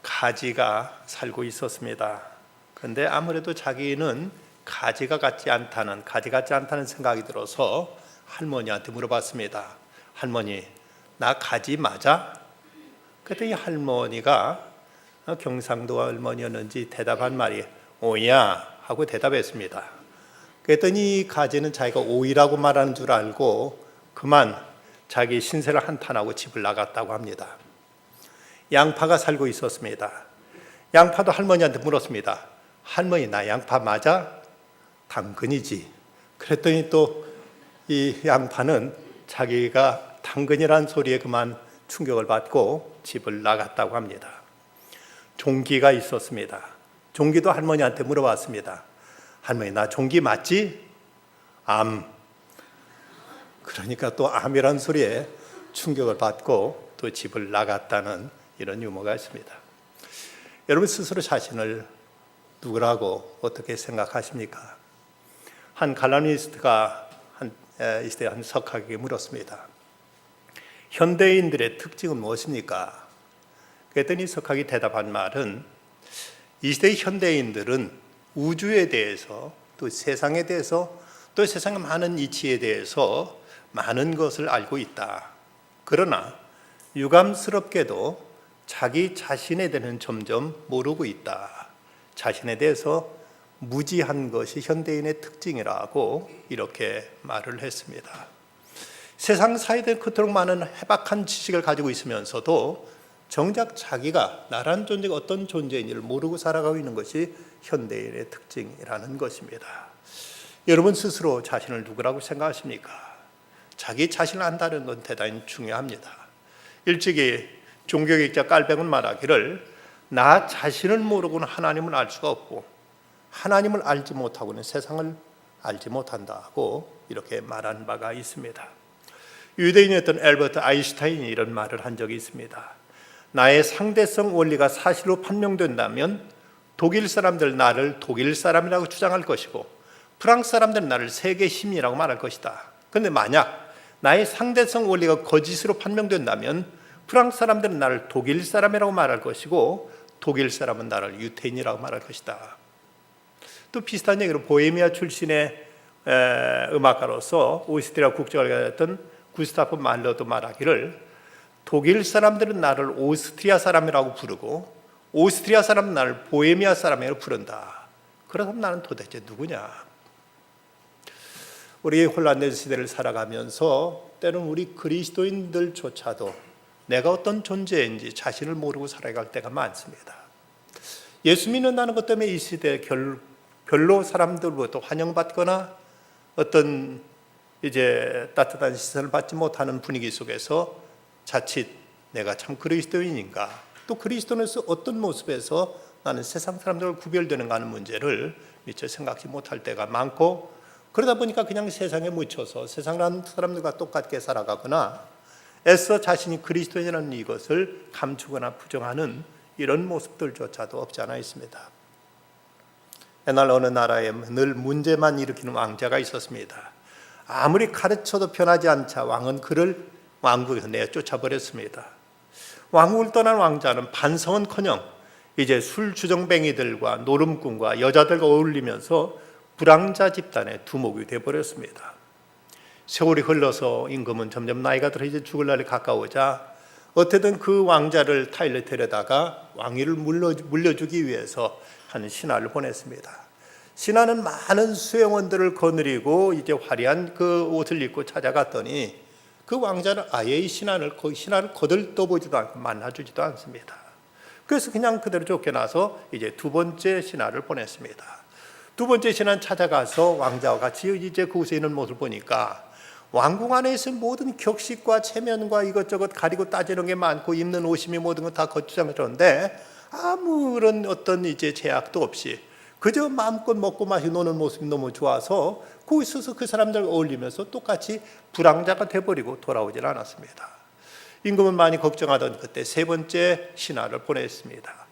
가지가 살고 있었습니다. 그런데 아무래도 자기는 가지 같지 않다는 생각이 들어서 할머니한테 물어봤습니다. 할머니, 나 가지 맞아? 그랬더니 할머니가 경상도 할머니였는지 대답한 말이 오야 하고 대답했습니다. 그랬더니 가지는 자기가 오이라고 말하는 줄 알고 그만 자기 신세를 한탄하고 집을 나갔다고 합니다. 양파가 살고 있었습니다. 양파도 할머니한테 물었습니다. 할머니, 나 양파 맞아? 당근이지. 그랬더니 또 이 양파는 자기가 당근이라는 소리에 그만 충격을 받고 집을 나갔다고 합니다. 종기가 있었습니다. 종기도 할머니한테 물어봤습니다. 할머니, 나 종기 맞지? 암. 그러니까 또 암이라는 소리에 충격을 받고 또 집을 나갔다는 이런 유머가 있습니다. 여러분 스스로 자신을 누구라고 어떻게 생각하십니까? 한 칼럼니스트가 이 시대 한 석학에게 물었습니다. 현대인들의 특징은 무엇입니까? 그랬더니 석학이 대답한 말은 이 시대의 현대인들은 우주에 대해서 또 세상에 대해서 또 세상의 많은 이치에 대해서 많은 것을 알고 있다. 그러나 유감스럽게도 자기 자신에 대해서는 점점 모르고 있다. 자신에 대해서 무지한 것이 현대인의 특징이라고 이렇게 말을 했습니다. 세상 사회에 그토록 많은 해박한 지식을 가지고 있으면서도 정작 자기가 나라는 존재가 어떤 존재인지를 모르고 살아가고 있는 것이 현대인의 특징이라는 것입니다. 여러분 스스로 자신을 누구라고 생각하십니까? 자기 자신을 안다는 건 대단히 중요합니다. 일찍이 종교개혁자 깔뱅은 말하기를 나 자신을 모르고는 하나님을 알 수가 없고 하나님을 알지 못하고는 세상을 알지 못한다고 이렇게 말한 바가 있습니다. 유대인이었던 엘버트 아인슈타인이 이런 말을 한 적이 있습니다. 나의 상대성 원리가 사실로 판명된다면 독일 사람들 나를 독일 사람이라고 주장할 것이고 프랑스 사람들은 나를 세계 힘이라고 말할 것이다. 그런데 만약 나의 상대성 원리가 거짓으로 판명된다면 프랑스 사람들은 나를 독일 사람이라고 말할 것이고 독일 사람은 나를 유태인이라고 말할 것이다. 또 비슷한 얘기로 보헤미아 출신의 음악가로서 오스트리아 국적을 가졌던 구스타프 말러도 말하기를 독일 사람들은 나를 오스트리아 사람이라고 부르고 오스트리아 사람은 나를 보헤미아 사람이라고 부른다. 그렇다면 나는 도대체 누구냐? 우리 혼란된 시대를 살아가면서 때로는 우리 그리스도인들조차도 내가 어떤 존재인지 자신을 모르고 살아갈 때가 많습니다. 예수 믿는다는 것 때문에 이 시대에 별로 사람들로부터 환영받거나 어떤 이제 따뜻한 시선을 받지 못하는 분위기 속에서 자칫 내가 참 그리스도인인가, 또 그리스도인으로서 어떤 모습에서 나는 세상 사람들과 구별되는가 하는 문제를 미처 생각지 못할 때가 많고, 그러다 보니까 그냥 세상에 묻혀서 세상 사람들과 똑같게 살아가거나 애써 자신이 그리스도인이라는 이것을 감추거나 부정하는 이런 모습들조차도 없지 않아 있습니다. 옛날 어느 나라에 늘 문제만 일으키는 왕자가 있었습니다. 아무리 가르쳐도 변하지 않자 왕은 그를 왕국에서 내쫓아버렸습니다. 왕국을 떠난 왕자는 반성은커녕 이제 술주정뱅이들과 노름꾼과 여자들과 어울리면서 불황자 집단의 두목이 되어버렸습니다. 세월이 흘러서 임금은 점점 나이가 들어 이제 죽을 날이 가까우자 어떻게든 그 왕자를 타일에 데려다가 왕위를 물려주기 위해서 한 신하를 보냈습니다. 신하는 많은 수행원들을 거느리고 이제 화려한 그 옷을 입고 찾아갔더니 그 왕자는 아예 이 신하를 거들떠보지도 않고 만나주지도 않습니다. 그래서 그냥 그대로 쫓겨나서 이제 두 번째 신하를 보냈습니다. 두 번째 신하는 찾아가서 왕자와 같이 이제 그곳에 있는 모습을 보니까 왕궁 안에 있는 모든 격식과 체면과 이것저것 가리고 따지는 게 많고 입는 옷이 모든 것 다 거추장스러운데 아무런 어떤 이제 제약도 없이 그저 마음껏 먹고 마시고 노는 모습이 너무 좋아서 거기 서서 그 사람들과 어울리면서 똑같이 불황자가 돼버리고 돌아오질 않았습니다. 임금은 많이 걱정하던 그때 세 번째 신하를 보냈습니다.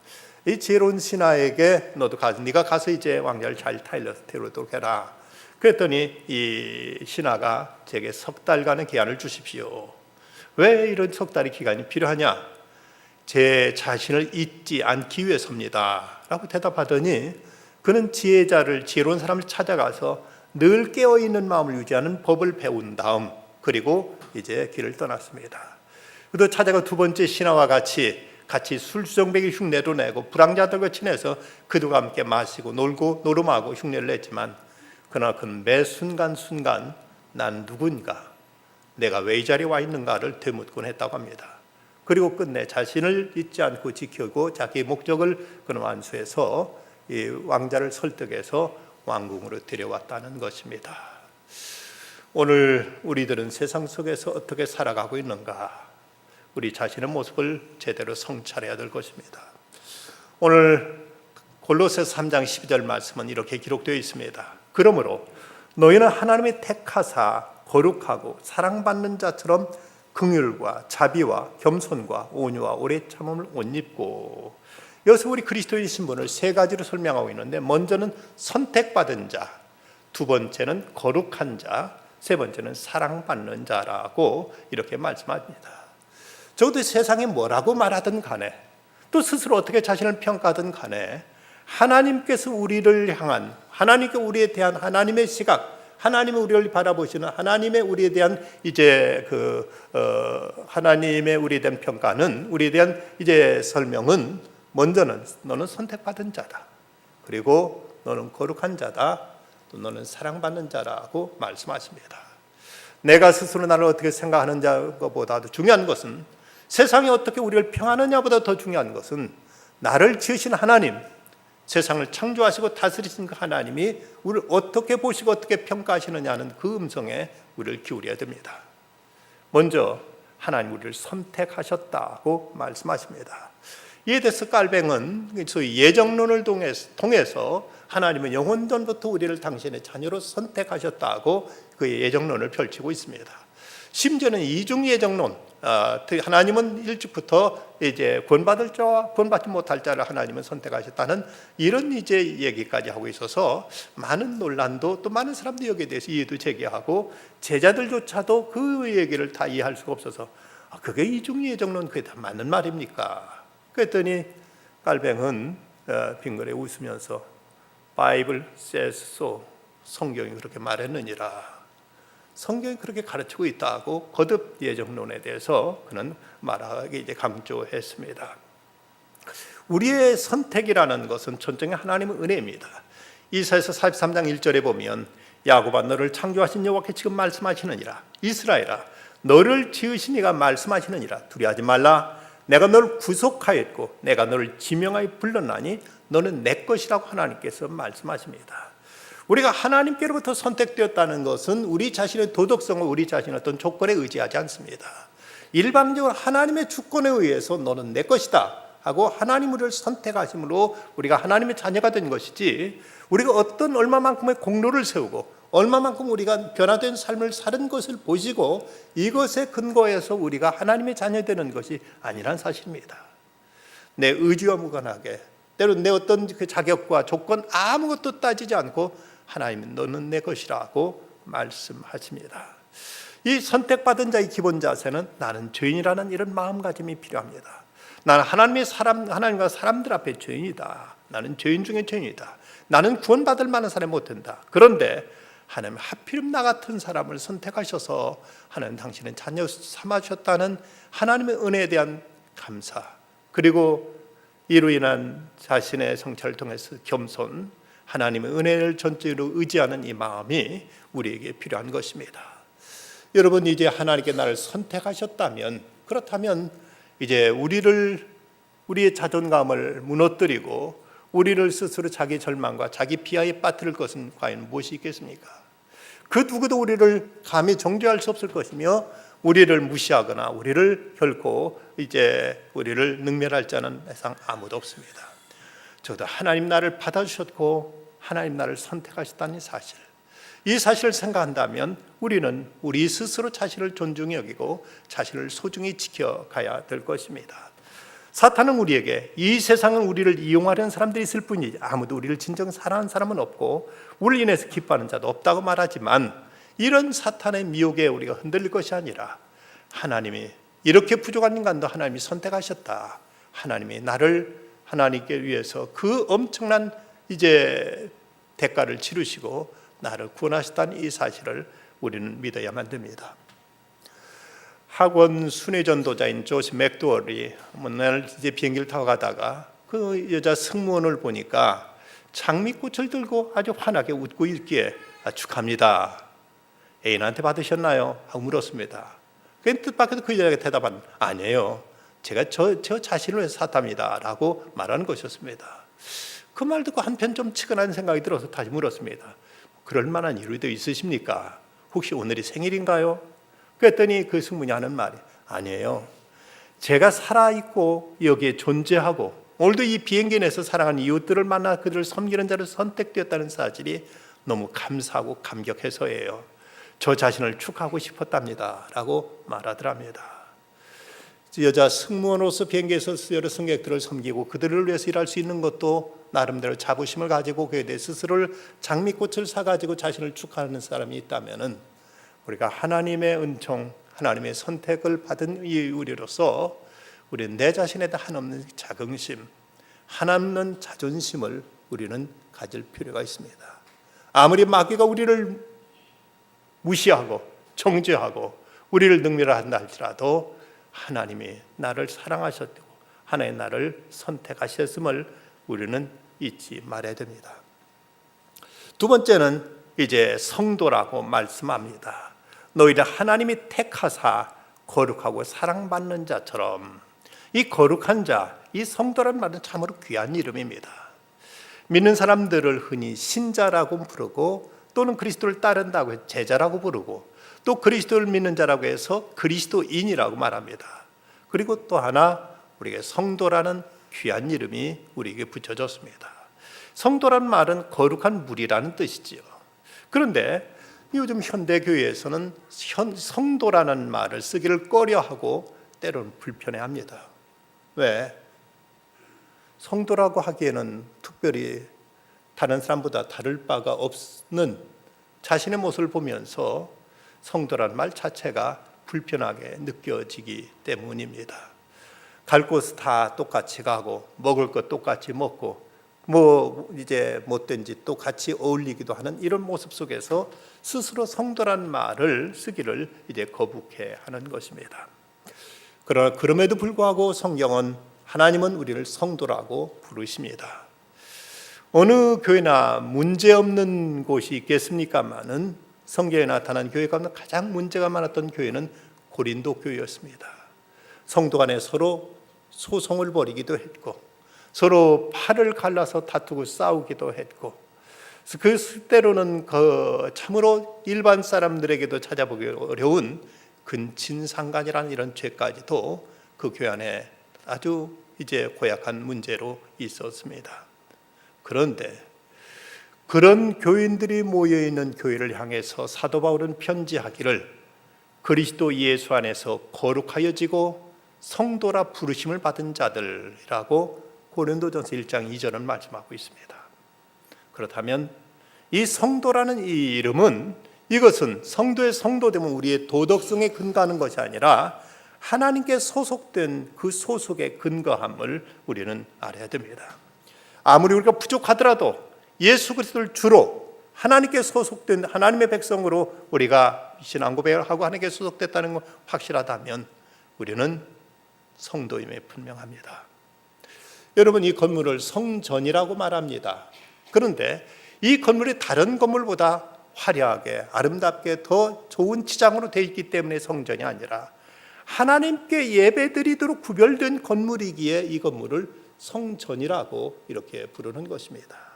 이 지혜로운 신하에게 너도 가서 네가 가서 이제 왕자를 잘 타일러서 데려오도록 해라. 그랬더니 이 신하가 제게 석 달간의 기한을 주십시오. 왜 이런 석 달의 기간이 필요하냐? 제 자신을 잊지 않기 위해서입니다 라고 대답하더니 그는 지혜로운 사람을 찾아가서 늘 깨어있는 마음을 유지하는 법을 배운 다음 그리고 이제 길을 떠났습니다. 그도 찾아가 두 번째 신하와 같이 술수정배기 흉내도 내고 불황자들과 친해서 그들과 함께 마시고 놀고 노름하고 흉내를 냈지만 그러나 그는 매 순간순간 난 누군가, 내가 왜 이 자리에 와 있는가를 되묻곤 했다고 합니다. 그리고 끝내 자신을 잊지 않고 지키고 자기의 목적을 그는 완수해서 이 왕자를 설득해서 왕궁으로 데려왔다는 것입니다. 오늘 우리들은 세상 속에서 어떻게 살아가고 있는가, 우리 자신의 모습을 제대로 성찰해야 될 것입니다. 오늘 골로새서 3장 12절 말씀은 이렇게 기록되어 있습니다. 그러므로 너희는 하나님의 택하사 거룩하고 사랑받는 자처럼 긍휼과 자비와 겸손과 온유와 오래 참음을 옷 입고, 여기서 우리 그리스도인 신분을 세 가지로 설명하고 있는데, 먼저는 선택받은 자, 두 번째는 거룩한 자, 세 번째는 사랑받는 자라고 이렇게 말씀합니다. 적어도 세상이 뭐라고 말하든 간에, 또 스스로 어떻게 자신을 평가하든 간에 하나님께서 우리를 향한, 하나님께 우리에 대한 하나님의 시각, 하나님이 우리를 바라보시는 하나님의 우리에 대한 하나님의 우리에 대한 평가는, 우리에 대한 설명은 먼저는 너는 선택받은 자다, 그리고 너는 거룩한 자다, 또 너는 사랑받는 자라고 말씀하십니다. 내가 스스로 나를 어떻게 생각하는 자보다도 중요한 것은, 세상이 어떻게 우리를 평하느냐보다 더 중요한 것은 나를 지으신 하나님, 세상을 창조하시고 다스리신 그 하나님이 우리를 어떻게 보시고 어떻게 평가하시느냐는 그 음성에 우리를 기울여야 됩니다. 먼저 하나님 우리를 선택하셨다고 말씀하십니다. 이에 대해서 깔뱅은 소위 예정론을 통해서 하나님은 영원 전부터 우리를 당신의 자녀로 선택하셨다고 그의 예정론을 펼치고 있습니다. 심지어는 이중 예정론, 하나님은 일찍부터 구원받을 자와 구원받지 못할 자를 하나님은 선택하셨다는 이런 얘기까지 하고 있어서 많은 논란도, 또 많은 사람들이 여기에 대해서 이해도 제기하고, 제자들조차도 그 얘기를 다 이해할 수가 없어서 그게 이중 예정론, 그게 다 맞는 말입니까? 그랬더니 깔뱅은 빙그레 웃으면서 Bible says so, 성경이 그렇게 말했느니라, 성경이 그렇게 가르치고 있다고 거듭 예정론에 대해서 그는 말하기 강조했습니다. 우리의 선택이라는 것은 천정의 하나님의 은혜입니다. 이사야서 43장 1절에 보면 야곱아 너를 창조하신 여호와께 지금 말씀하시느니라, 이스라엘아 너를 지으신 이가 말씀하시느니라, 두려워하지 말라, 내가 너를 구속하였고 내가 너를 지명하여 불렀나니 너는 내 것이라고 하나님께서 말씀하십니다. 우리가 하나님께로부터 선택되었다는 것은 우리 자신의 도덕성과 우리 자신의 어떤 조건에 의지하지 않습니다. 일방적으로 하나님의 주권에 의해서 너는 내 것이다 하고 하나님 우리를 선택하심으로 우리가 하나님의 자녀가 된 것이지, 우리가 어떤 얼마만큼의 공로를 세우고 얼마만큼 우리가 변화된 삶을 사는 것을 보시고 이것에 근거해서 우리가 하나님의 자녀 되는 것이 아니란 사실입니다. 내 의지와 무관하게, 때로는 내 어떤 그 자격과 조건 아무것도 따지지 않고 하나님은 너는 내 것이라고 말씀하십니다. 이 선택받은 자의 기본 자세는 나는 죄인이라는 이런 마음가짐이 필요합니다. 나는 하나님과 사람들 앞에 죄인이다. 나는 죄인 중에 죄인이다. 나는 구원받을 만한 사람이 못 된다. 그런데 하나님 하필이면 나 같은 사람을 선택하셔서 하나님 당신은 자녀 삼아주셨다는 하나님의 은혜에 대한 감사, 그리고 이로 인한 자신의 성찰을 통해서 겸손, 하나님의 은혜를 전적으로 의지하는 이 마음이 우리에게 필요한 것입니다. 여러분, 이제 하나님께 나를 선택하셨다면, 그렇다면 이제 우리의 자존감을 무너뜨리고 우리를 스스로 자기 절망과 자기 비하에 빠뜨릴 것은 과연 무엇이 있겠습니까? 그 누구도 우리를 감히 정죄할 수 없을 것이며, 우리를 무시하거나 우리를 결코 우리를 능멸할 자는 세상 아무도 없습니다. 저도 하나님 나를 받아주셨고 하나님 나를 선택하셨다는 사실, 이 사실을 생각한다면 우리는 우리 스스로 자신을 존중히 여기고 자신을 소중히 지켜가야 될 것입니다. 사탄은 우리에게 이 세상은 우리를 이용하려는 사람들이 있을 뿐이지 아무도 우리를 진정 사랑하는 사람은 없고 우리를 인해서 기뻐하는 자도 없다고 말하지만, 이런 사탄의 미혹에 우리가 흔들릴 것이 아니라 하나님이 이렇게 부족한 인간도 하나님이 선택하셨다, 하나님이 나를 하나님께 위해서 그 엄청난 이제 대가를 치르시고 나를 구원하셨다는 이 사실을 우리는 믿어야만 됩니다. 학원 순회 전도자인 조시 맥도월이 어느 날 이제 비행기를 타고 가다가 그 여자 승무원을 보니까 장미꽃을 들고 아주 환하게 웃고 있기에 축하합니다. 애인한테 받으셨나요? 하고 물었습니다. 그 뜻밖에도 그 여자가 대답한 아니에요. 제가 저 자신을 위해서 샀답니다. 라고 말하는 것이었습니다. 그 말 듣고 한편 좀 측은한 생각이 들어서 다시 물었습니다. 그럴 만한 이유도 있으십니까? 혹시 오늘이 생일인가요? 그랬더니 그 승무원이 하는 말이 아니에요. 제가 살아있고 여기에 존재하고 오늘도 이 비행기 내에서 사랑하는 이웃들을 만나 그들을 섬기는 자로 선택되었다는 사실이 너무 감사하고 감격해서예요. 저 자신을 축하하고 싶었답니다. 라고 말하더랍니다. 여자 승무원으로서 비행기에서 여러 승객들을 섬기고 그들을 위해서 일할 수 있는 것도 나름대로 자부심을 가지고 그에 대해 스스로를 장미꽃을 사가지고 자신을 축하하는 사람이 있다면 우리가 하나님의 은총, 하나님의 선택을 받은 이 우리로서 우리는 내 자신에 대한 한없는 자긍심, 한없는 자존심을 우리는 가질 필요가 있습니다. 아무리 마귀가 우리를 무시하고 정죄하고 우리를 능멸한다 할지라도 하나님이 나를 사랑하셨고 하나님 나를 선택하셨음을 우리는 잊지 말아야 됩니다. 두 번째는 이제 성도라고 말씀합니다. 너희를 하나님이 택하사 거룩하고 사랑받는 자처럼. 이 거룩한 자, 이 성도란 말은 참으로 귀한 이름입니다. 믿는 사람들을 흔히 신자라고 부르고 또는 그리스도를 따른다고 해서 제자라고 부르고 또 그리스도를 믿는 자라고 해서 그리스도인이라고 말합니다. 그리고 또 하나 우리에게 성도라는 귀한 이름이 우리에게 붙여졌습니다. 성도란 말은 거룩한 무리라는 뜻이지요. 그런데 요즘 현대교회에서는 성도라는 말을 쓰기를 꺼려하고 때로는 불편해합니다. 왜? 성도라고 하기에는 특별히 다른 사람보다 다를 바가 없는 자신의 모습을 보면서 성도라는 말 자체가 불편하게 느껴지기 때문입니다. 갈 곳 다 똑같이 가고 먹을 것 똑같이 먹고 이제 못된 짓도 같이 어울리기도 하는 이런 모습 속에서 스스로 성도란 말을 쓰기를 이제 거북해 하는 것입니다. 그러나 그럼에도 불구하고 성경은 하나님은 우리를 성도라고 부르십니다. 어느 교회나 문제 없는 곳이 있겠습니까마는 성경에 나타난 교회 가운데 가장 문제가 많았던 교회는 고린도 교회였습니다. 성도 간에 서로 소송을 벌이기도 했고 서로 팔을 갈라서 다투고 싸우기도 했고 그 때로는 참으로 일반 사람들에게도 찾아보기 어려운 근친상간이라는 이런 죄까지도 그 교회 안에 아주 이제 고약한 문제로 있었습니다. 그런데 그런 교인들이 모여있는 교회를 향해서 사도 바울은 편지하기를 그리스도 예수 안에서 거룩하여지고 성도라 부르심을 받은 자들이라고 고린도전서 1장 2절은 말씀하고 있습니다. 그렇다면 이 성도라는 이 이름은 이것은 성도의 성도됨은 우리의 도덕성에 근거하는 것이 아니라 하나님께 소속된 그 소속에 근거함을 우리는 알아야 됩니다. 아무리 우리가 부족하더라도 예수 그리스도를 주로 하나님께 소속된 하나님의 백성으로 우리가 신앙 고백을 하고 하나님께 소속됐다는 것 확실하다면 우리는 성도임에 분명합니다. 여러분, 이 건물을 성전이라고 말합니다. 그런데 이 건물이 다른 건물보다 화려하게 아름답게 더 좋은 치장으로 되어 있기 때문에 성전이 아니라 하나님께 예배드리도록 구별된 건물이기에 이 건물을 성전이라고 이렇게 부르는 것입니다.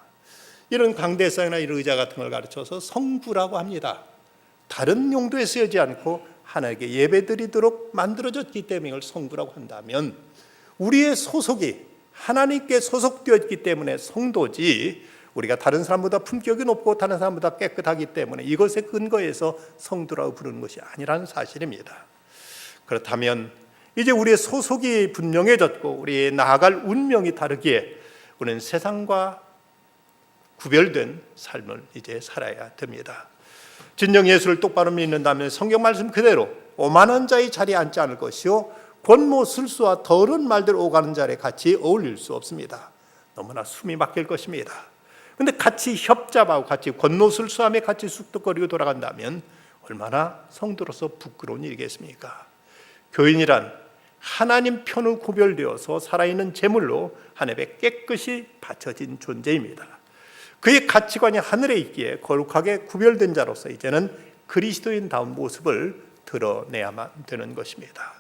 이런 강대상이나 이런 의자 같은 걸 가르쳐서 성부라고 합니다. 다른 용도에 쓰여지 않고 하나님께 예배드리도록 만들어졌기 때문에 이걸 성부라고 한다면 우리의 소속이 하나님께 소속되어 있기 때문에 성도지 우리가 다른 사람보다 품격이 높고 다른 사람보다 깨끗하기 때문에 이것에 근거해서 성도라고 부르는 것이 아니라는 사실입니다. 그렇다면 이제 우리의 소속이 분명해졌고 우리의 나아갈 운명이 다르기에 우리는 세상과 구별된 삶을 이제 살아야 됩니다. 진정 예수를 똑바로 믿는다면 성경 말씀 그대로 오만한 자의 자리에 앉지 않을 것이요 권모술수와 더러운 말들 오가는 자리에 같이 어울릴 수 없습니다. 너무나 숨이 막힐 것입니다. 그런데 같이 협잡하고 같이 권모술수하며 같이 쑥덕거리고 돌아간다면 얼마나 성도로서 부끄러운 일이겠습니까? 교인이란 하나님 편으로 구별되어서 살아있는 제물로 하늘에 깨끗이 바쳐진 존재입니다. 그의 가치관이 하늘에 있기에 거룩하게 구별된 자로서 이제는 그리스도인다운 모습을 드러내야만 되는 것입니다.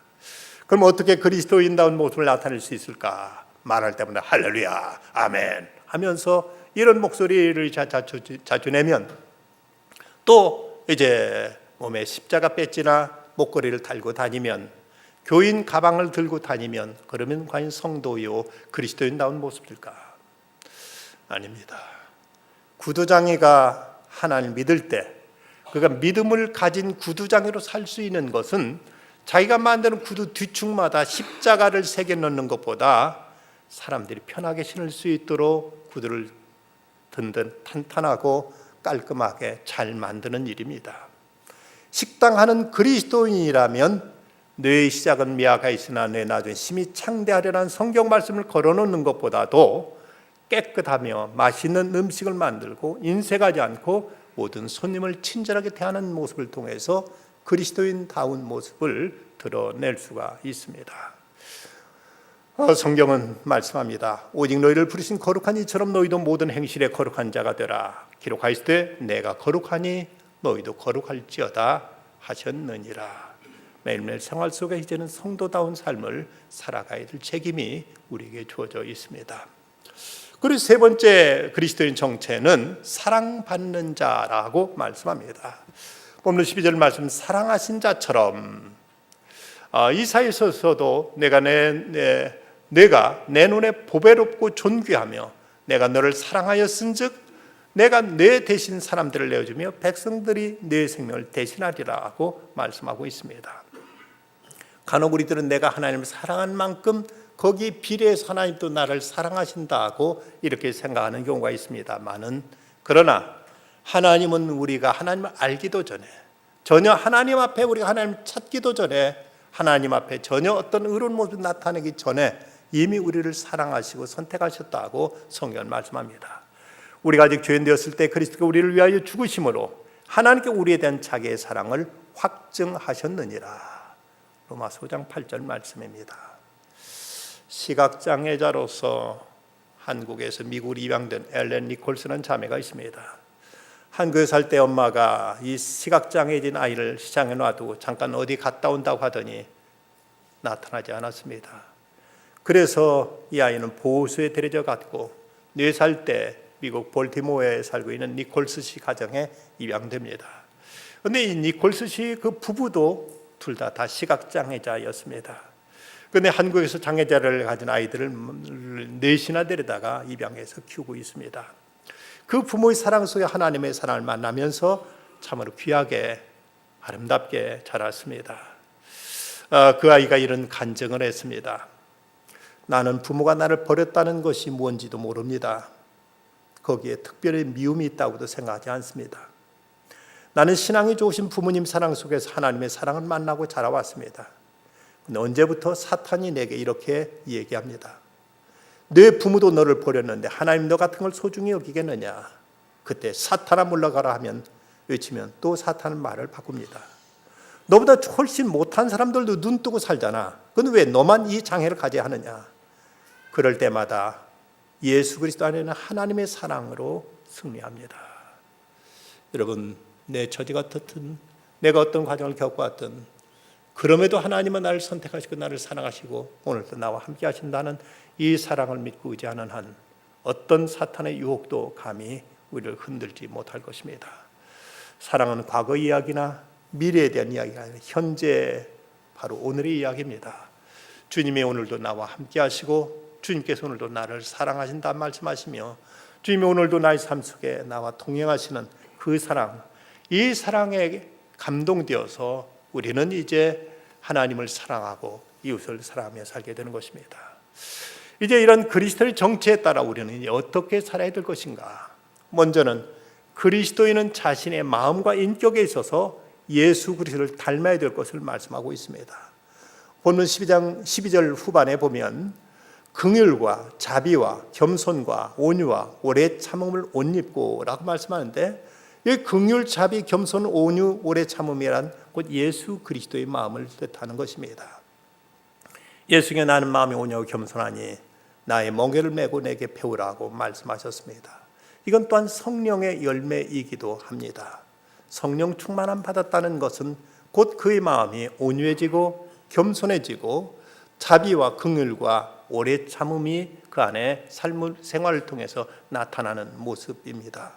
그럼 어떻게 그리스도인다운 모습을 나타낼 수 있을까? 말할 때마다 할렐루야, 아멘 하면서 이런 목소리를 자주 내면, 또 이제 몸에 십자가 배지나 목걸이를 달고 다니면, 교인 가방을 들고 다니면, 그러면 과연 성도요 그리스도인다운 모습일까? 아닙니다. 구두장이가 하나님을 믿을 때, 그가 믿음을 가진 구두장이로 살 수 있는 것은 자기가 만드는 구두 뒤축마다 십자가를 새겨 넣는 것보다 사람들이 편하게 신을 수 있도록 구두를 든든 탄탄하고 깔끔하게 잘 만드는 일입니다. 식당하는 그리스도인이라면 뇌의 시작은 미아가 있으나 뇌 나중에 심히 창대하려는 성경 말씀을 걸어놓는 것보다도 깨끗하며 맛있는 음식을 만들고 인색하지 않고 모든 손님을 친절하게 대하는 모습을 통해서 그리스도인다운 모습을 드러낼 수가 있습니다. 성경은 말씀합니다. 오직 너희를 부르신 거룩한 이처럼 너희도 모든 행실에 거룩한 자가 되라. 기록하였을 때 내가 거룩하니 너희도 거룩할지어다 하셨느니라. 매일매일 생활 속에 이제는 성도다운 삶을 살아가야 될 책임이 우리에게 주어져 있습니다. 그리고 세 번째 그리스도인 정체는 사랑받는 자라고 말씀합니다. 본문 12절 말씀, 사랑하신 자처럼. 이사야서도 내가 내 눈에 보배롭고 존귀하며 내가 너를 사랑하였은즉 내가 내 대신 사람들을 내어주며 백성들이 내 생명을 대신하리라고 말씀하고 있습니다. 간혹 우리들은 내가 하나님을 사랑한 만큼 거기에 비례해서 하나님도 나를 사랑하신다고 이렇게 생각하는 경우가 있습니다만은, 그러나 하나님은 우리가 하나님을 알기도 전에, 전혀 하나님 앞에 우리가 하나님을 찾기도 전에, 하나님 앞에 전혀 어떤 의로운 모습을 나타내기 전에 이미 우리를 사랑하시고 선택하셨다고 성경은 말씀합니다. 우리가 아직 죄인 되었을 때 그리스도가 우리를 위하여 죽으심으로 하나님께 우리에 대한 자기의 사랑을 확증하셨느니라. 로마서 5장 8절 말씀입니다. 시각장애자로서 한국에서 미국으로 입양된 엘렌 니콜스라는 자매가 있습니다. 한국에 살 때 엄마가 이 시각장애진 아이를 시장에 놔두고 잠깐 어디 갔다 온다고 하더니 나타나지 않았습니다. 그래서 이 아이는 보호소에 데려져 갔고 4살 때 미국 볼티모어에 살고 있는 니콜스 씨 가정에 입양됩니다. 그런데 이 니콜스 씨 그 부부도 둘 다 시각장애자였습니다. 그런데 한국에서 장애자를 가진 아이들을 4이나 데려다가 입양해서 키우고 있습니다. 그 부모의 사랑 속에 하나님의 사랑을 만나면서 참으로 귀하게 아름답게 자랐습니다. 그 아이가 이런 간증을 했습니다. 나는 부모가 나를 버렸다는 것이 뭔지도 모릅니다. 거기에 특별히 미움이 있다고도 생각하지 않습니다. 나는 신앙이 좋으신 부모님 사랑 속에서 하나님의 사랑을 만나고 자라왔습니다. 근데 언제부터 사탄이 내게 이렇게 얘기합니다. 내 부모도 너를 버렸는데 하나님 너 같은 걸 소중히 여기겠느냐. 그때 사탄아 물러가라 하면 외치면 또 사탄은 말을 바꿉니다. 너보다 훨씬 못한 사람들도 눈 뜨고 살잖아. 근데 왜 너만 이 장애를 가져야 하느냐. 그럴 때마다 예수 그리스도 안에는 하나님의 사랑으로 승리합니다. 여러분, 내 처지가 어떻든 내가 어떤 과정을 겪어왔든 그럼에도 하나님은 나를 선택하시고 나를 사랑하시고 오늘도 나와 함께 하신다는 이 사랑을 믿고 의지하는 한 어떤 사탄의 유혹도 감히 우리를 흔들지 못할 것입니다. 사랑은 과거 이야기나 미래에 대한 이야기가 아니라 현재 바로 오늘의 이야기입니다. 주님이 오늘도 나와 함께 하시고 주님께서 오늘도 나를 사랑하신다 말씀하시며 주님이 오늘도 나의 삶 속에 나와 동행하시는 그 사랑, 이 사랑에 감동되어서 우리는 이제 하나님을 사랑하고 이웃을 사랑하며 살게 되는 것입니다. 이제 이런 그리스도의 정체에 따라 우리는 이제 어떻게 살아야 될 것인가? 먼저는 그리스도인은 자신의 마음과 인격에 있어서 예수 그리스도를 닮아야 될 것을 말씀하고 있습니다. 본문 12장 12절 후반에 보면 긍휼과 자비와 겸손과 온유와 오래 참음을 옷 입고라고 말씀하는데, 이 긍휼, 자비, 겸손, 온유, 오래 참음이란 곧 예수 그리스도의 마음을 뜻하는 것입니다. 예수께 나는 마음이 온유하고 겸손하니 나의 멍에를 메고 내게 배우라고 말씀하셨습니다. 이건 또한 성령의 열매이기도 합니다. 성령 충만함 받았다는 것은 곧 그의 마음이 온유해지고 겸손해지고 자비와 긍휼과 오래 참음이 그 안에 삶을 생활을 통해서 나타나는 모습입니다.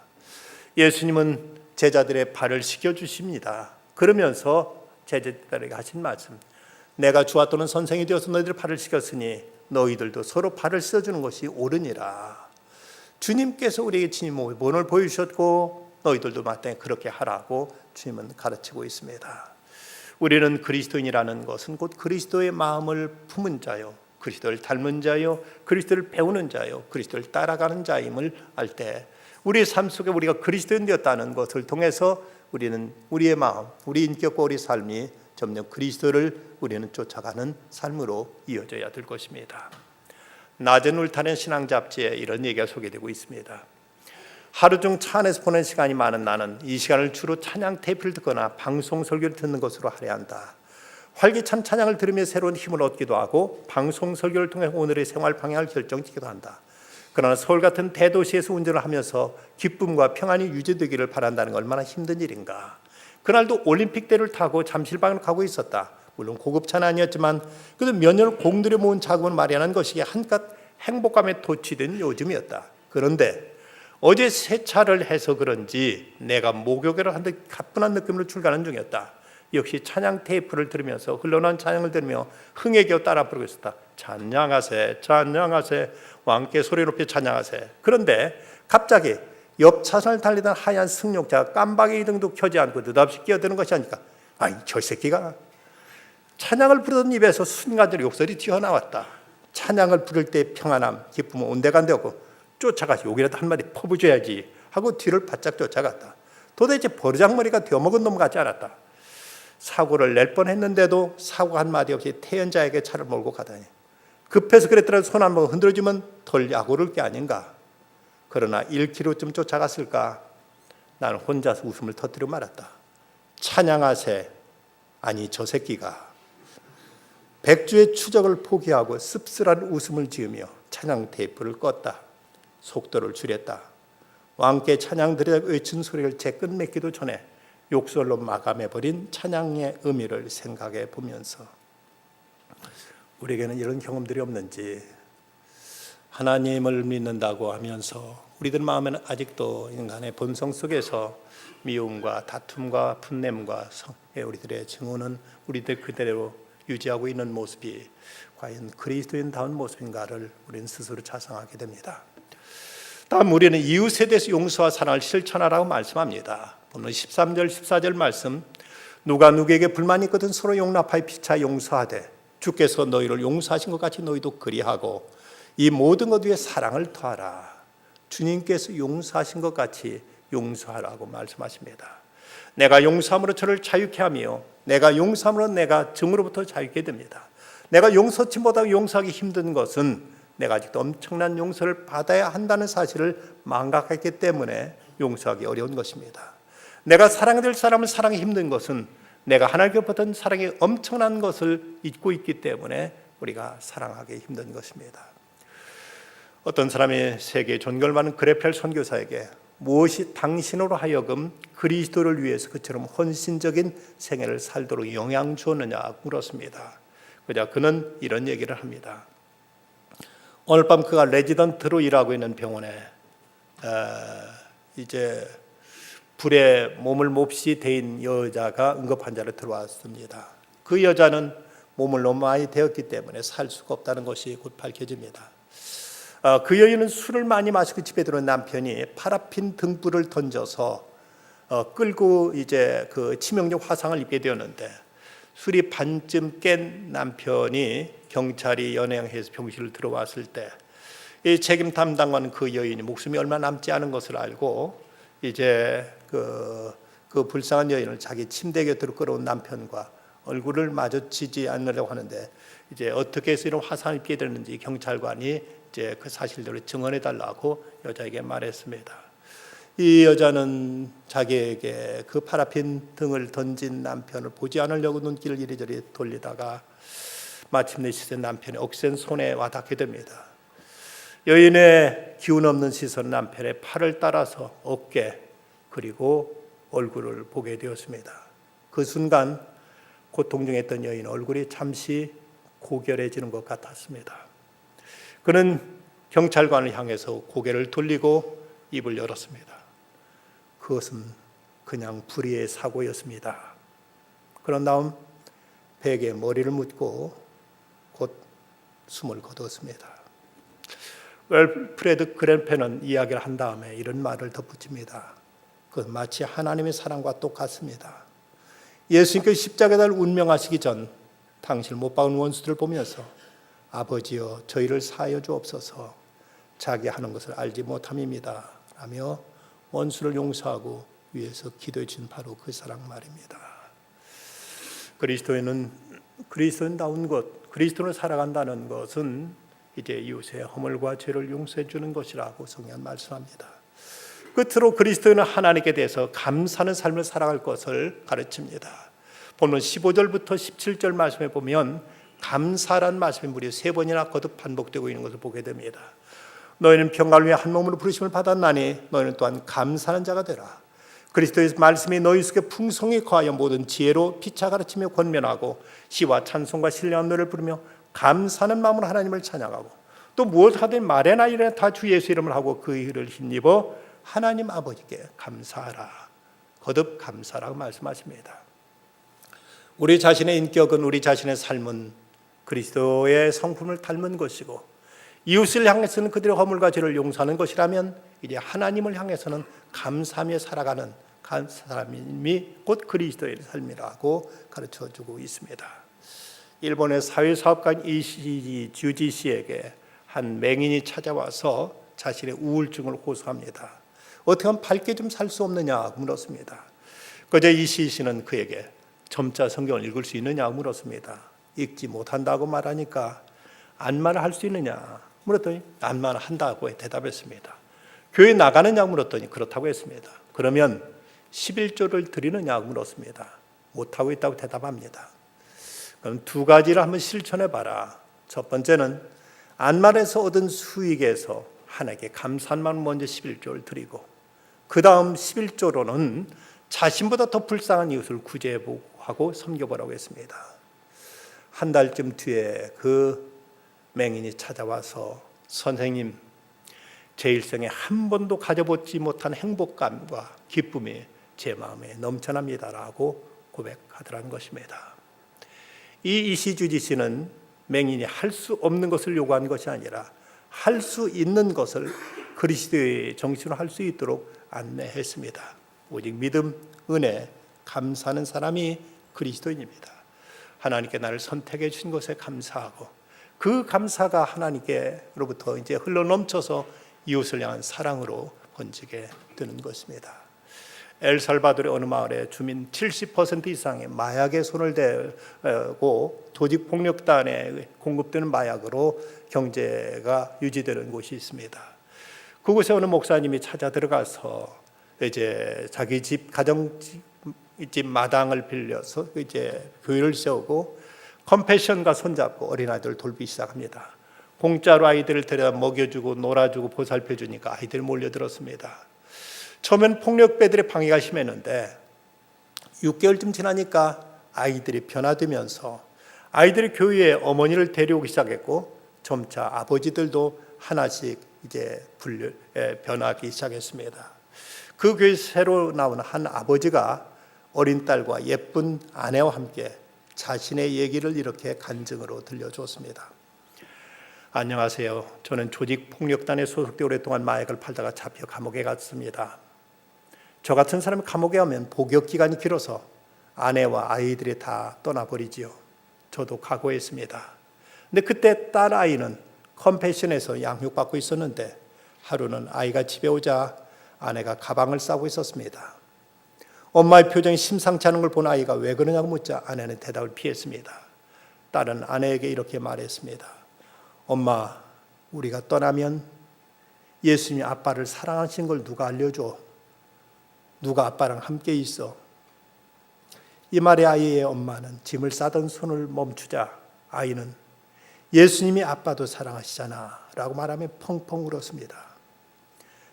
예수님은 제자들의 발을 씻겨주십니다. 그러면서 제자들에게 하신 말씀, 내가 주와 또는 선생이 되어서 너희들 발을 씻겼으니 너희들도 서로 발을 씻어주는 것이 옳으니라. 주님께서 우리에게 친히 모본을 보여주셨고 너희들도 마땅히 그렇게 하라고 주님은 가르치고 있습니다. 우리는 그리스도인이라는 것은 곧 그리스도의 마음을 품은 자요, 그리스도를 닮은 자요, 그리스도를 배우는 자요, 그리스도를 따라가는 자임을 알 때 우리의 삶 속에 우리가 그리스도인 되었다는 것을 통해서 우리는 우리의 마음, 우리 인격과 우리 삶이 점점 그리스도를 우리는 쫓아가는 삶으로 이어져야 될 것입니다. 낮은 울타리는 신앙 잡지에 이런 얘기가 소개되고 있습니다. 하루 중 차 안에서 보낸 시간이 많은 나는 이 시간을 주로 찬양 테이프를 듣거나 방송 설교를 듣는 것으로 할애한다. 활기찬 찬양을 들으며 새로운 힘을 얻기도 하고 방송 설교를 통해 오늘의 생활 방향을 결정짓기도 한다. 그러나 서울 같은 대도시에서 운전을 하면서 기쁨과 평안이 유지되기를 바란다는 건 얼마나 힘든 일인가. 그날도 올림픽대를 타고 잠실방으로 가고 있었다. 물론 고급차는 아니었지만 그래도 몇 년을 공들여 모은 자금을 마련한 것이 한껏 행복감에 도취된 요즘이었다. 그런데 어제 세차를 해서 그런지 내가 목욕을 한 듯 가뿐한 느낌으로 출가하는 중이었다. 역시 찬양 테이프를 들으면서 흘러나온 찬양을 들으며 흥에 겨워 따라 부르고 있었다. 찬양하세, 찬양하세, 왕께 소리 높이 찬양하세. 그런데 갑자기 옆 차선을 달리던 하얀 승용차가 깜빡이 이등도 켜지 않고 느닷없이 끼어드는 것이 아니까, 아이 저 새끼가. 찬양을 부르던 입에서 순간적으로 욕설이 튀어나왔다. 찬양을 부를 때 평안함, 기쁨은 온데간데없고 쫓아가서 욕이라도 한마디 퍼부줘야지 하고 뒤를 바짝 쫓아갔다. 도대체 버르장머리가 되어먹은 놈 같지 않았다. 사고를 낼 뻔했는데도 사고 한마디 없이 태연자에게 차를 몰고 가다니, 급해서 그랬더라도 손 한번 흔들어주면 덜 약오를 게 아닌가. 그러나 1km쯤 쫓아갔을까 나는 혼자서 웃음을 터뜨려 말았다. 찬양하세, 아니 저 새끼가. 백주의 추적을 포기하고 씁쓸한 웃음을 지으며 찬양 테이프를 껐다. 속도를 줄였다. 왕께 찬양 드려 외친 소리를 제 끝맺기도 전에 욕설로 마감해버린 찬양의 의미를 생각해 보면서, 우리에게는 이런 경험들이 없는지, 하나님을 믿는다고 하면서 우리들 마음에는 아직도 인간의 본성 속에서 미움과 다툼과 분냄과 우리들의 증오는 우리들 그대로 유지하고 있는 모습이 과연 그리스도인다운 모습인가를 우리는 스스로 자성하게 됩니다. 다음 우리는 이웃에 대해서 용서와 사랑을 실천하라고 말씀합니다. 오늘 13절 14절 말씀, 누가 누구에게 불만이 있거든 서로 용납하여 피차 용서하되 주께서 너희를 용서하신 것 같이 너희도 그리하고 이 모든 것 위에 사랑을 더하라. 주님께서 용서하신 것 같이 용서하라고 말씀하십니다. 내가 용서함으로 저를 자유케 하며 내가 용서함으로 내가 증오로부터 자유케 됩니다. 내가 용서치 못하고 용서하기 힘든 것은 내가 아직도 엄청난 용서를 받아야 한다는 사실을 망각했기 때문에 용서하기 어려운 것입니다. 내가 사랑해야 될 사람을 사랑하기 힘든 것은 내가 하나님께로부터 사랑이 엄청난 것을 잊고 있기 때문에 우리가 사랑하기 힘든 것입니다. 어떤 사람이 세계 존경을 받는 그레펠 선교사에게 무엇이 당신으로 하여금 그리스도를 위해서 그처럼 헌신적인 생애를 살도록 영향 주었느냐 물었습니다. 그러자 그는 이런 얘기를 합니다. 오늘 밤 그가 레지던트로 일하고 있는 병원에 이제 불에 몸을 몹시 데인 여자가 응급 환자로 들어왔습니다. 그 여자는 몸을 너무 많이 데웠기 때문에 살 수가 없다는 것이 곧 밝혀집니다. 그 여인은 술을 많이 마시고 집에 들어온 남편이 파라핀 등불을 던져서 끌고 이제 그 치명적 화상을 입게 되었는데, 술이 반쯤 깬 남편이 경찰이 연행해서 병실을 들어왔을 때 이 책임 담당관 그 여인이 목숨이 얼마 남지 않은 것을 알고 이제 그 불쌍한 여인을 자기 침대 곁으로 끌어온 남편과 얼굴을 마주치지 않으려고 하는데 이제 어떻게 해서 이런 화상을 입게 되는지 경찰관이 이제 그 사실대로 증언해 달라고 여자에게 말했습니다. 이 여자는 자기에게 그 파라핀 등을 던진 남편을 보지 않으려고 눈길을 이리저리 돌리다가 마침내 시선 남편의 억센 손에 와닿게 됩니다. 여인의 기운 없는 시선 남편의 팔을 따라서 어깨 그리고 얼굴을 보게 되었습니다. 그 순간 고통 중에 있던 여인 얼굴이 잠시 고결해지는 것 같았습니다. 그는 경찰관을 향해서 고개를 돌리고 입을 열었습니다. 그것은 그냥 불의의 사고였습니다. 그런 다음 베개에 머리를 묻고 곧 숨을 거두었습니다. 웰프레드 그랜펜은 이야기를 한 다음에 이런 말을 덧붙입니다. 그건 마치 하나님의 사랑과 똑같습니다. 예수님께서 십자가에 달려 운명하시기 전 당신을 못 박은 원수들을 보면서 아버지여 저희를 사하여 주옵소서 자기 하는 것을 알지 못함입니다 라며 원수를 용서하고 위에서 기도해 준 바로 그 사랑 말입니다. 그리스도인다운 것, 그리스도를 살아간다는 것은 이제 이웃의 허물과 죄를 용서해 주는 것이라고 성경은 말씀합니다. 끝으로 그리스도인은 하나님께 대해서 감사하는 삶을 살아갈 것을 가르칩니다. 본문 15절부터 17절 말씀에 보면 감사란 말씀이 무려 3번이나 거듭 반복되고 있는 것을 보게 됩니다. 너희는 평강을 위해 한 몸으로 부르심을 받았나니 너희는 또한 감사하는 자가 되라. 그리스도의 말씀이 너희 속에 풍성히 거하여 모든 지혜로 피차 가르치며 권면하고 시와 찬송과 신령한 노래를 부르며 감사하는 마음으로 하나님을 찬양하고 또 무엇 하든 말에나 일에나 다 주 예수 이름을 하고 그 일을 힘입어 하나님 아버지께 감사하라. 거듭 감사라고 말씀하십니다. 우리 자신의 인격은, 우리 자신의 삶은 그리스도의 성품을 닮은 것이고 이웃을 향해서는 그들의 허물과 죄를 용서하는 것이라면 이제 하나님을 향해서는 감사하며 살아가는 사람이 곧 그리스도의 삶이라고 가르쳐주고 있습니다. 일본의 사회사업가인 이시지 주지시에게 한 맹인이 찾아와서 자신의 우울증을 호소합니다. 어떻게 하면 밝게 좀 살 수 없느냐 물었습니다. 그제 이시지는 그에게 점자 성경을 읽을 수 있느냐 물었습니다. 읽지 못한다고 말하니까 안마를 할 수 있느냐 물었더니 안마를 한다고 대답했습니다. 교회 나가느냐 물었더니 그렇다고 했습니다. 그러면 11조를 드리느냐 물었습니다. 못하고 있다고 대답합니다. 그럼 2가지를 한번 실천해 봐라. 첫 번째는 안마에서 얻은 수익에서 하나님께 감사한 마음 먼저 11조를 드리고 그 다음 11조로는 자신보다 더 불쌍한 이웃을 구제하고 섬겨보라고 했습니다. 한 달쯤 뒤에 그 맹인이 찾아와서 선생님 제 일생에 한 번도 가져보지 못한 행복감과 기쁨이 제 마음에 넘쳐납니다라고 고백하더라는 것입니다. 이 이시주지 씨는 맹인이 할 수 없는 것을 요구한 것이 아니라 할 수 있는 것을 그리스도의 정신으로 할 수 있도록 안내했습니다. 오직 믿음, 은혜, 감사하는 사람이 그리스도인입니다. 하나님께 나를 선택해 주신 것에 감사하고 그 감사가 하나님께로부터 이제 흘러 넘쳐서 이웃을 향한 사랑으로 번지게 되는 것입니다. 엘살바도르의 어느 마을에 주민 70% 이상의 마약에 손을 대고 조직폭력단에 공급되는 마약으로 경제가 유지되는 곳이 있습니다. 그곳에 어느 목사님이 찾아 들어가서 이제 자기 집 가정집 마당을 빌려서 이제 교회를 세우고 컴패션과 손잡고 어린아이들을 돌보기 시작합니다. 공짜로 아이들을 데려다 먹여주고 놀아주고 보살펴주니까 아이들이 몰려들었습니다. 처음엔 폭력배들의 방해가 심했는데 6개월쯤 지나니까 아이들이 변화되면서 아이들이 교회에 어머니를 데려오기 시작했고 점차 아버지들도 하나씩 이제 변하기 시작했습니다. 그 교회 새로 나온 한 아버지가 어린 딸과 예쁜 아내와 함께 자신의 얘기를 이렇게 간증으로 들려줬습니다. 안녕하세요. 저는 조직폭력단에 소속돼 오랫동안 마약을 팔다가 잡혀 감옥에 갔습니다. 저 같은 사람이 감옥에 가면 복역 기간이 길어서 아내와 아이들이 다 떠나버리지요. 저도 각오했습니다. 근데 그때 딸 아이는 컴패션에서 양육받고 있었는데 하루는 아이가 집에 오자 아내가 가방을 싸고 있었습니다. 엄마의 표정이 심상치 않은 걸 본 아이가 왜 그러냐고 묻자 아내는 대답을 피했습니다. 딸은 아내에게 이렇게 말했습니다. 엄마, 우리가 떠나면 예수님이 아빠를 사랑하신 걸 누가 알려줘? 누가 아빠랑 함께 있어? 이 말에 아이의 엄마는 짐을 싸던 손을 멈추자 아이는 예수님이 아빠도 사랑하시잖아 라고 말하며 펑펑 울었습니다.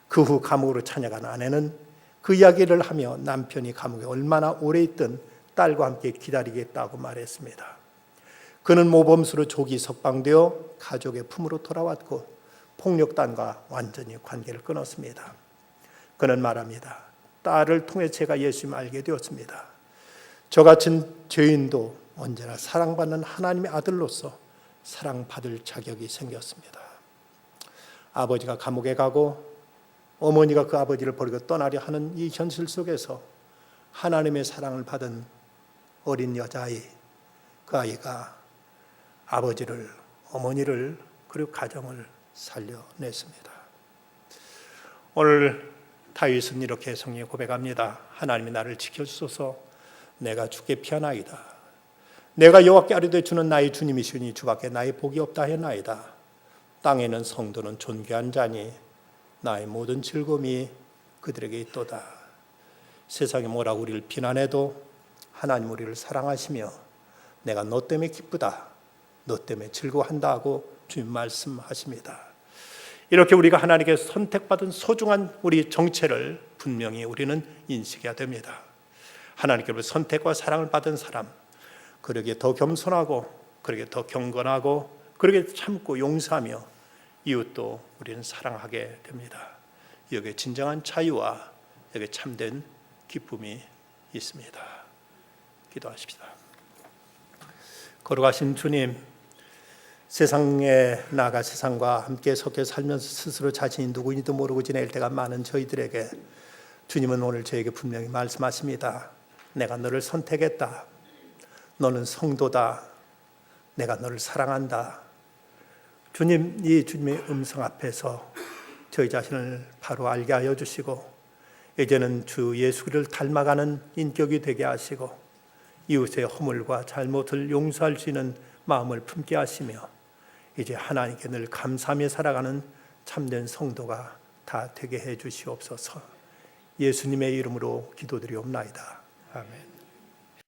그 후 감옥으로 찾아간 아내는 그 이야기를 하며 남편이 감옥에 얼마나 오래 있든 딸과 함께 기다리겠다고 말했습니다. 그는 모범수로 조기 석방되어 가족의 품으로 돌아왔고 폭력단과 완전히 관계를 끊었습니다. 그는 말합니다. 딸을 통해 제가 예수님을 알게 되었습니다. 저 같은 죄인도 언제나 사랑받는 하나님의 아들로서 사랑받을 자격이 생겼습니다. 아버지가 감옥에 가고 어머니가 그 아버지를 버리고 떠나려 하는 이 현실 속에서 하나님의 사랑을 받은 어린 여자아이, 그 아이가 아버지를, 어머니를 그리고 가정을 살려냈습니다. 오늘 다윗은 이렇게 성령에 고백합니다. 하나님이 나를 지켜주소서. 내가 주께 피하나이다. 내가 여호와께 아뢰되 주는 나의 주님이시니 주밖에 나의 복이 없다 하나이다. 땅에는 성도는 존귀한 자니 나의 모든 즐거움이 그들에게 있도다. 세상이 뭐라고 우리를 비난해도 하나님 우리를 사랑하시며 내가 너 때문에 기쁘다, 너 때문에 즐거워한다 하고 주님 말씀하십니다. 이렇게 우리가 하나님께 선택받은 소중한 우리 정체를 분명히 우리는 인식해야 됩니다. 하나님께로부터 선택과 사랑을 받은 사람, 그러기에 더 겸손하고 그러기에 더 경건하고 그러기에 참고 용서하며 이웃도 우리는 사랑하게 됩니다. 여기에 진정한 자유와 여기에 참된 기쁨이 있습니다. 기도하십시다. 걸어가신 주님, 세상에 나가 세상과 함께 섞여 살면서 스스로 자신이 누구인지도 모르고 지낼 때가 많은 저희들에게 주님은 오늘 저에게 분명히 말씀하십니다. 내가 너를 선택했다. 너는 성도다. 내가 너를 사랑한다. 주님, 이 주님의 음성 앞에서 저희 자신을 바로 알게 하여 주시고 이제는 주 예수 그리스도를 닮아가는 인격이 되게 하시고 이웃의 허물과 잘못을 용서할 수 있는 마음을 품게 하시며 이제 하나님께 늘 감사하며 살아가는 참된 성도가 다 되게 해 주시옵소서. 예수님의 이름으로 기도드리옵나이다. 아멘.